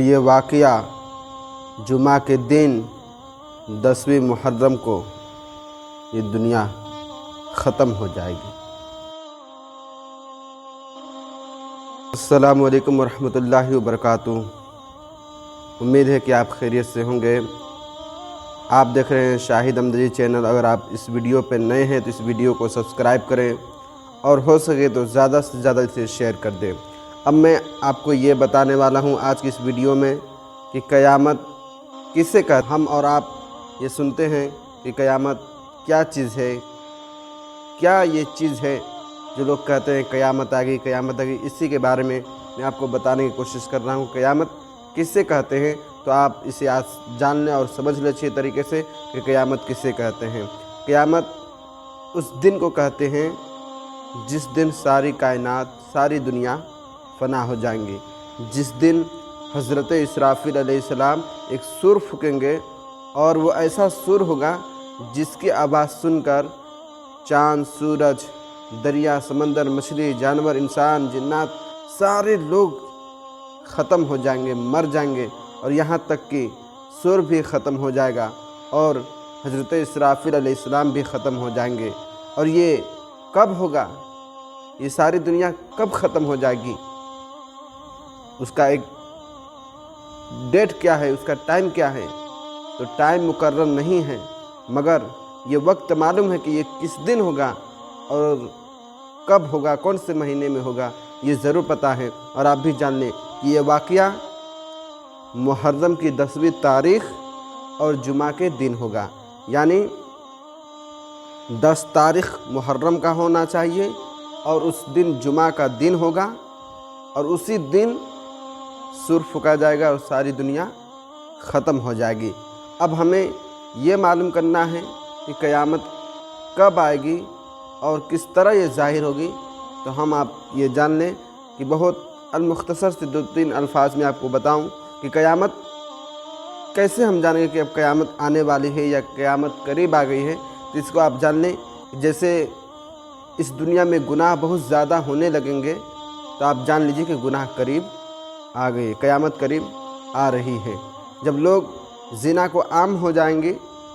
یہ واقعہ جمعہ کے دن 10ویں محرم کو یہ دنیا ختم ہو جائے گی۔ السلام علیکم ورحمۃ اللہ وبرکاتہ۔ امید ہے کہ آپ خیریت سے ہوں گے۔ آپ دیکھ رہے ہیں شاہد امجدی چینل۔ اگر آپ اس ویڈیو پہ نئے ہیں تو اس ویڈیو کو سبسکرائب کریں اور ہو سکے تو زیادہ سے زیادہ اسے شیئر کر دیں۔ اب میں آپ کو یہ بتانے والا ہوں آج کی اس ویڈیو میں کہ قیامت کسے کہتے ہیں۔ ہم اور آپ یہ سنتے ہیں کہ قیامت کیا چیز ہے، کیا یہ چیز ہے جو لوگ کہتے ہیں قیامت آ گئی، قیامت آ گئی۔ اسی کے بارے میں آپ کو بتانے کی کوشش کر رہا ہوں۔ قیامت کسے کہتے ہیں تو آپ اسے آج جان لیں اور سمجھ لیں اچھے طریقے سے کہ قیامت کسے کہتے ہیں۔ قیامت اس دن کو کہتے ہیں جس دن ساری کائنات، ساری دنیا فنا ہو جائیں گی، جس دن حضرت اسرافیل علیہ السلام ایک سور پھونکیں گے اور وہ ایسا سور ہوگا جس کی آواز سن کر چاند، سورج، دریا، سمندر، مچھلی، جانور، انسان، جنات سارے لوگ ختم ہو جائیں گے، مر جائیں گے، اور یہاں تک کہ سور بھی ختم ہو جائے گا اور حضرت اسرافیل علیہ السلام بھی ختم ہو جائیں گے۔ اور یہ کب ہوگا؟ یہ ساری دنیا کب ختم ہو جائے گی؟ اس کا ایک ڈیٹ کیا ہے، اس کا ٹائم کیا ہے؟ تو ٹائم مقرر نہیں ہے، مگر یہ وقت معلوم ہے کہ یہ کس دن ہوگا اور کب ہوگا، کون سے مہینے میں ہوگا، یہ ضرور پتہ ہے۔ اور آپ بھی جان لیں کہ یہ واقعہ محرم کی 10ویں تاریخ اور جمعہ کے دن ہوگا، یعنی 10 تاریخ محرم کا ہونا چاہیے اور اس دن جمعہ کا دن ہوگا اور اسی دن سور پھونکا جائے گا اور ساری دنیا ختم ہو جائے گی۔ اب ہمیں یہ معلوم کرنا ہے کہ قیامت کب آئے گی اور کس طرح یہ ظاہر ہوگی، تو ہم آپ یہ جان لیں کہ بہت المختصر سے 2-3 الفاظ میں آپ کو بتاؤں کہ قیامت کیسے ہم جانیں گے کہ اب قیامت آنے والی ہے یا قیامت قریب آ گئی ہے۔ تو اس کو آپ جان لیں، جیسے اس دنیا میں گناہ بہت زیادہ ہونے لگیں گے تو آپ جان لیجیے کہ گناہ قریب آ گئی، قیامت قریب آ رہی ہے۔ جب لوگ زنا کو عام ہو جائیں گے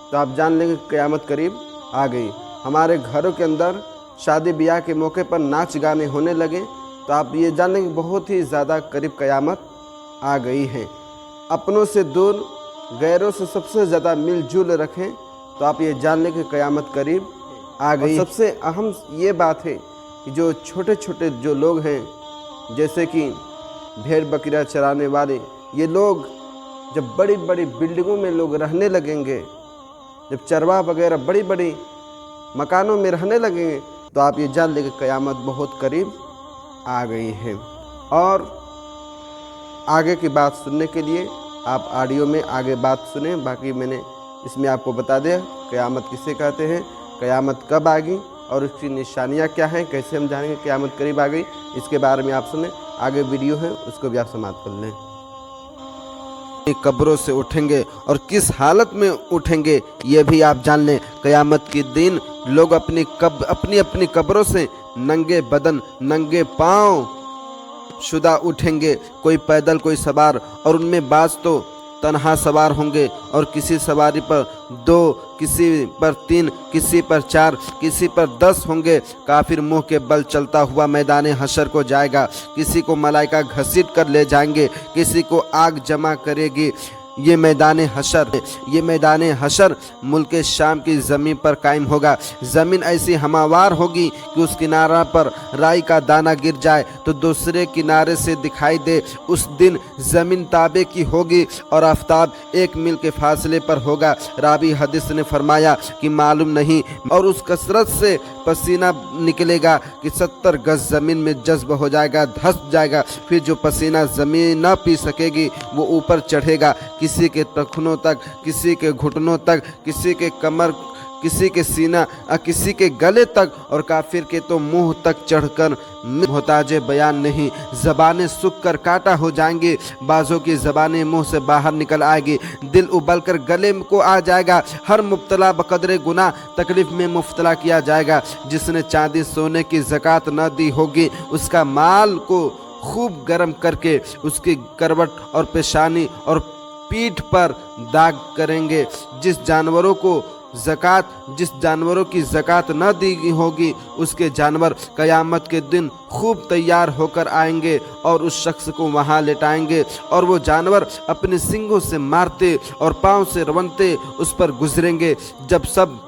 تو آپ جان لیں گے کہ قیامت قریب آ گئی۔ ہمارے گھروں کے اندر شادی بیاہ کے موقع پر ناچ گانے ہونے لگے تو آپ یہ جان لیں کہ بہت ہی زیادہ قریب قیامت آ گئی ہے۔ اپنوں سے دور، غیروں سے سب سے زیادہ مل جل رکھیں تو آپ یہ جان لیں کہ قیامت قریب آ گئی۔ اور سب سے اہم یہ بات ہے کہ جو چھوٹے چھوٹے جو لوگ ہیں، جیسے کہ بھیڑ بکریاں چرانے والے، یہ لوگ جب بڑی بڑی بلڈنگوں میں لوگ رہنے لگیں گے، جب چرواہ وغیرہ بڑی بڑی مکانوں میں رہنے لگیں گے تو آپ یہ جان لیں کہ قیامت بہت قریب آ گئی ہے۔ اور آگے کی بات سننے کے لیے آپ آڈیو میں آگے بات سنیں، باقی میں نے اس میں آپ کو بتا دیا قیامت کسے کہتے ہیں، قیامت کب آ گئی اور اس کی نشانیاں کیا ہیں، کیسے ہم جانیں گے قیامت قریب آ گئی، اس کے بارے میں آپ سنیں۔ آگے ویڈیو ہے، اس کو بھی آپ سماعت کر لیں۔ قبروں سے اٹھیں گے اور کس حالت میں اٹھیں گے یہ بھی آپ جان لیں۔ قیامت کے دن لوگ اپنی قبروں سے ننگے بدن، ننگے پاؤں شدہ اٹھیں گے، کوئی پیدل، کوئی سوار، اور ان میں بعض تو تنہا سوار ہوں گے اور کسی سواری پر 2، کسی پر 3، کسی پر 4، کسی پر 10 ہوں گے۔ کافر منہ کے بل چلتا ہوا میدان حشر کو جائے گا، کسی کو ملائکہ گھسیٹ کر لے جائیں گے، کسی کو آگ جمع کرے گی۔ یہ میدان حشر ملک شام کی زمین پر قائم ہوگا۔ زمین ایسی ہموار ہوگی کہ اس کنارہ پر رائی کا دانہ گر جائے تو دوسرے کنارے سے دکھائی دے۔ اس دن زمین تابے کی ہوگی اور آفتاب 1 میل کے فاصلے پر ہوگا۔ راوی حدیث نے فرمایا کہ معلوم نہیں، اور اس کثرت سے پسینہ نکلے گا کہ 70 گز زمین میں جذب ہو جائے گا، دھس جائے گا۔ پھر جو پسینہ زمین نہ پی سکے گی وہ اوپر چڑھے گا، کسی کے ٹخنوں تک، کسی کے گھٹنوں تک، کسی کے کمر، کسی کے سینہ، کسی کے گلے تک، اور کافر کے تو منہ تک چڑھ کر محتاج بیان نہیں۔ زبانیں سوکھ کر کاٹا ہو جائیں گی، بعضوں کی زبانیں منہ سے باہر نکل آئے گی، دل ابل کر گلے کو آ جائے گا۔ ہر مبتلا بقدر گناہ تکلیف میں مبتلا کیا جائے گا۔ جس نے چاندی سونے کی زکوٰۃ نہ دی ہوگی اس کا مال کو खूब गर्म करके उसकी करवट और पेशानी और पीठ पर दाग करेंगे। जिस जानवरों की ज़कात न दी होगी उसके जानवर क़यामत के दिन खूब तैयार होकर आएंगे और उस शख्स को वहाँ लेटाएंगे और वो जानवर अपने सींगों से मारते और पाँव से रवंते उस पर गुजरेंगे। जब सब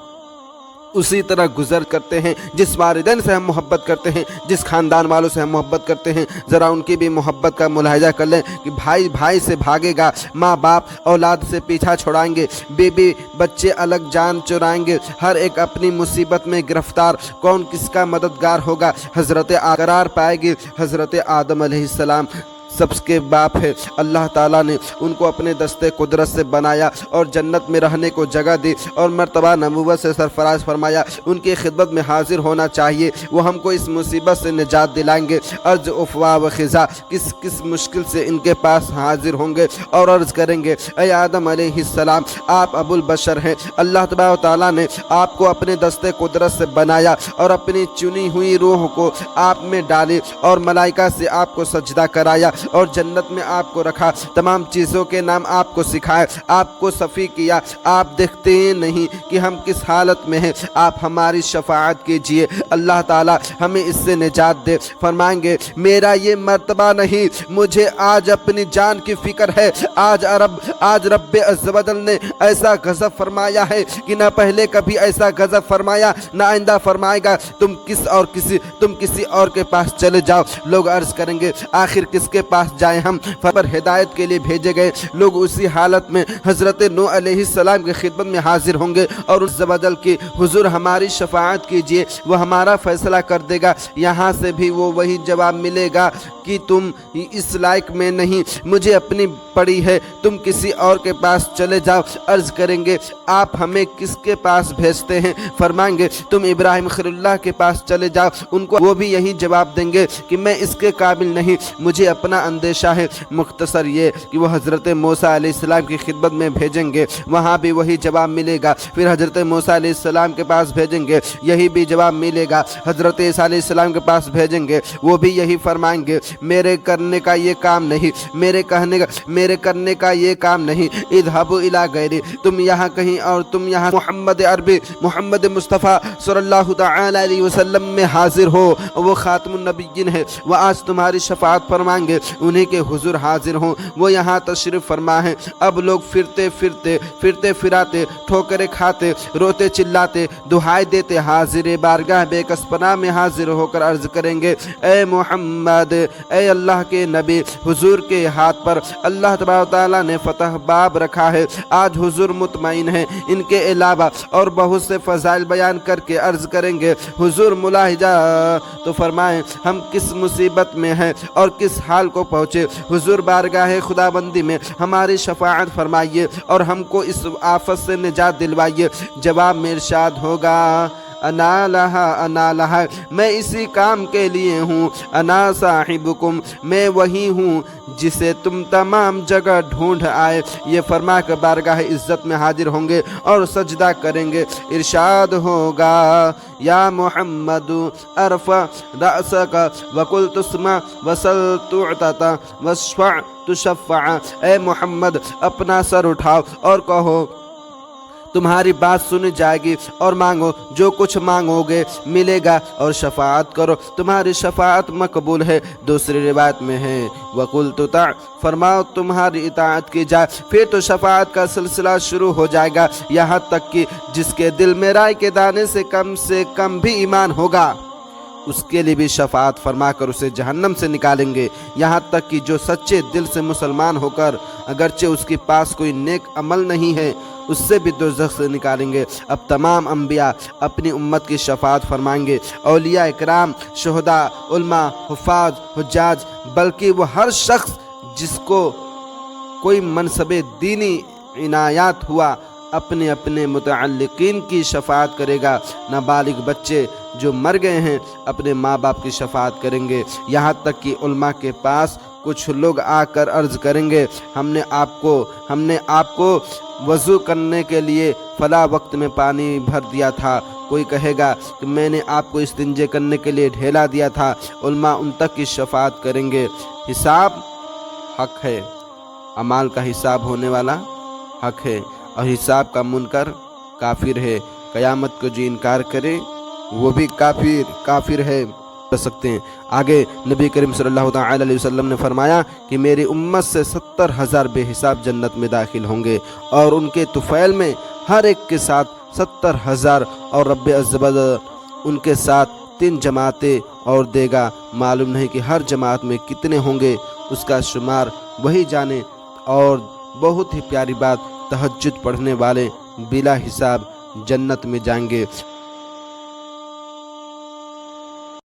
उसी तरह गुजर करते हैं, जिस वालिदैन से हम मोहब्बत करते हैं, जिस ख़ानदान वालों से हम मोहब्बत करते हैं, ज़रा उनकी भी मोहब्बत का मुलाहिजा कर लें कि भाई भाई से भागेगा, माँ बाप औलाद से पीछा छुड़ाएंगे, बीबी बच्चे अलग जान चुराएंगे, हर एक अपनी मुसीबत में गिरफ्तार, कौन किसका मददगार होगा। हज़रत करार पाएगी हज़रत आदम अलैहिस्सलाम सबके बाप है। अल्लाह ताला ने उनको अपने दस्ते कुदरत से बनाया और जन्नत में रहने को जगह दी और मर्तबा नबूवत से सरफराज फरमाया। उनकी खिदमत में हाजिर होना चाहिए, वो हमको इस मुसीबत से निजात दिलाएंगे। अर्ज उफ़वा व ख़िज़ा, किस किस मुश्किल से इनके पास हाजिर होंगे और अर्ज़ करेंगे, ऐ आदम अलैहिस्सलाम आप अबुल बशर हैं। अल्लाह तबारक ताला ने आपको अपने दस्ते कुदरत से बनाया और अपनी चुनी हुई रूह को आप में डाली और मलाइका से आपको सजदा कराया और जन्नत में आपको रखा, तमाम चीज़ों के नाम आपको सिखाए, आपको सफ़ी किया। आप देखते नहीं कि हम किस हालत में हैं, आप हमारी शफाअत कीजिए, अल्लाह ताला हमें इससे निजात दे। फरमाएंगे मेरा ये मर्तबा नहीं, मुझे आज अपनी जान की फ़िक्र है। आज रब्बे अज़्ज़ व जल ने ऐसा गज़ब फरमाया है कि ना पहले कभी ऐसा गज़ब फरमाया ना आइंदा फरमाएगा। तुम किसी और के पास चले जाओ। लोग अर्ज़ करेंगे आखिर किसके पास जाएं हम। पर हिदायत के लिए भेजे गए लोग उसी हालत में हज़रत नूह अलैहिस्सलाम की खिदमत में हाजिर होंगे और उस ज़बदल की हुजूर हमारी शफाअत कीजिए, वो हमारा फ़ैसला कर देगा। यहाँ से भी वो वही जवाब मिलेगा कि तुम इस लायक में नहीं, मुझे अपनी पड़ी है, तुम किसी और के पास चले जाओ। अर्ज़ करेंगे आप हमें किसके पास भेजते हैं। फरमाएंगे तुम इब्राहिम खलीलुल्लाह के पास चले जाओ। उनको वो भी यही जवाब देंगे कि मैं इसके काबिल नहीं, मुझे अपना अंदेशा है। मुख्तसर ये कि वो हज़रत मूसा अलैहिस्सलाम की खिदमत में भेजेंगे, वहाँ भी वही जवाब मिलेगा। फिर हज़रत मूसा अलैहिस्सलाम के पास भेजेंगे, यही भी जवाब मिलेगा। हज़रत ईसा अलैहिस्सलाम के पास भेजेंगे, वो भी यही फरमाएंगे मेरे करने का ये काम नहीं, मेरे करने का ये काम नहीं। इज़हबू इला गैरी, तुम यहाँ कहीं और तुम यहाँ मोहम्मद अरबी मोहम्मद मुस्तफ़ा सल्लल्लाहु तआला अलैहि वसल्लम में हाजिर हो। वो खातमुन नबिय्यीन है, वह आज तुम्हारी शफाअत फरमाएंगे, उन्हीं के हुजूर हाजिर हों। वो यहाँ तशरीफ़ फरमा है। अब लोग फिरते फिराते, ठोकरें खाते, रोते चिल्लाते, दुहाई देते हाजिर बारगाह बेकसपना में हाजिर होकर अर्ज़ करेंगे ए मोहम्मद, ए अल्लाह के नबी, हुजूर के हाथ पर अल्लाह तबारक तआला ने फतह बाब रखा है। आज हुजूर मुतमईन है। इनके अलावा और बहुत से फ़ज़ाइल बयान करके अर्ज़ करेंगे हुजूर मुलाहिजा तो फरमाएं हम किस मुसीबत में हैं और किस हाल को पहुँचे। हुजूर बारगाह खुदाबंदी में हमारी शफाअत फरमाइए और हमको इस आफत से निजात दिलवाइए। जवाब में इरशाद होगा अना लहा, मैं इसी काम के लिए हूँ। अना साहिबुकुम, मैं वही हूँ जिसे तुम तमाम जगह ढूंढ आए। ये फरमा कर बारगाह इज़्ज़त में हाजिर होंगे और सजदा करेंगे। इरशाद होगा या मुहम्मदु अरफ़ा रअसक वकुल तुस्मा वसल तुअता वशफ़अ तुशफ़अ। ए मोहम्मद अपना सर उठाओ और कहो तुम्हारी बात सुनी जाएगी और मांगो, जो कुछ मांगोगे मिलेगा और शफाअत करो, तुम्हारी शफाअत मकबूल है। दूसरी रिवायत में है वकुल तुता, फरमाओ तुम्हारी इताअत की जाए। फिर तो शफाअत का सिलसिला शुरू हो जाएगा, यहाँ तक कि जिसके दिल में राई के दाने से कम भी ईमान होगा उसके लिए भी शफाअत फरमा कर उसे जहन्नम से निकालेंगे। यहाँ तक कि जो सच्चे दिल से मुसलमान होकर अगरचे उसके पास कोई नेक अमल नहीं है उससे भी दोज़ख से निकालेंगे। अब तमाम अंबिया अपनी उम्मत की शफाअत फरमाएंगे, औलिया इकराम, शुहदा, उलमा, हुफ़ाज, हुज्जाज, बल्कि वो हर शख्स जिसको कोई मनसबे दीनी इनायात हुआ अपने अपने मुतअल्लिकीन की शफाअत करेगा। नाबालिग बच्चे जो मर गए हैं अपने माँ बाप की शफाअत करेंगे। यहाँ तक कि उलमा के पास कुछ लोग आकर अर्ज़ करेंगे हमने आपको वज़ू करने के लिए फ़ला वक्त में पानी भर दिया था, کوئی کہے گا کہ میں نے آپ کو استنجے کرنے کے لیے ڈھیلا دیا تھا، علماء ان تک کی شفاعت کریں گے۔ حساب حق ہے، اعمال کا حساب ہونے والا حق ہے، اور حساب کا منکر کافر ہے۔ قیامت کو جو انکار کرے وہ بھی کافر ہے۔ کر سکتے ہیں آگے نبی کریم صلی اللہ تعالی علیہ وسلم نے فرمایا کہ میری امت سے 70,000 بے حساب جنت میں داخل ہوں گے، اور ان کے طفیل میں ہر ایک کے ساتھ 70,000، اور رب عز و جل ان کے ساتھ 3 جماعتیں اور دے گا۔ معلوم نہیں کہ ہر جماعت میں کتنے ہوں گے، اس کا شمار وہی جانے۔ اور بہت ہی پیاری بات، تہجد پڑھنے والے بلا حساب جنت میں جائیں گے۔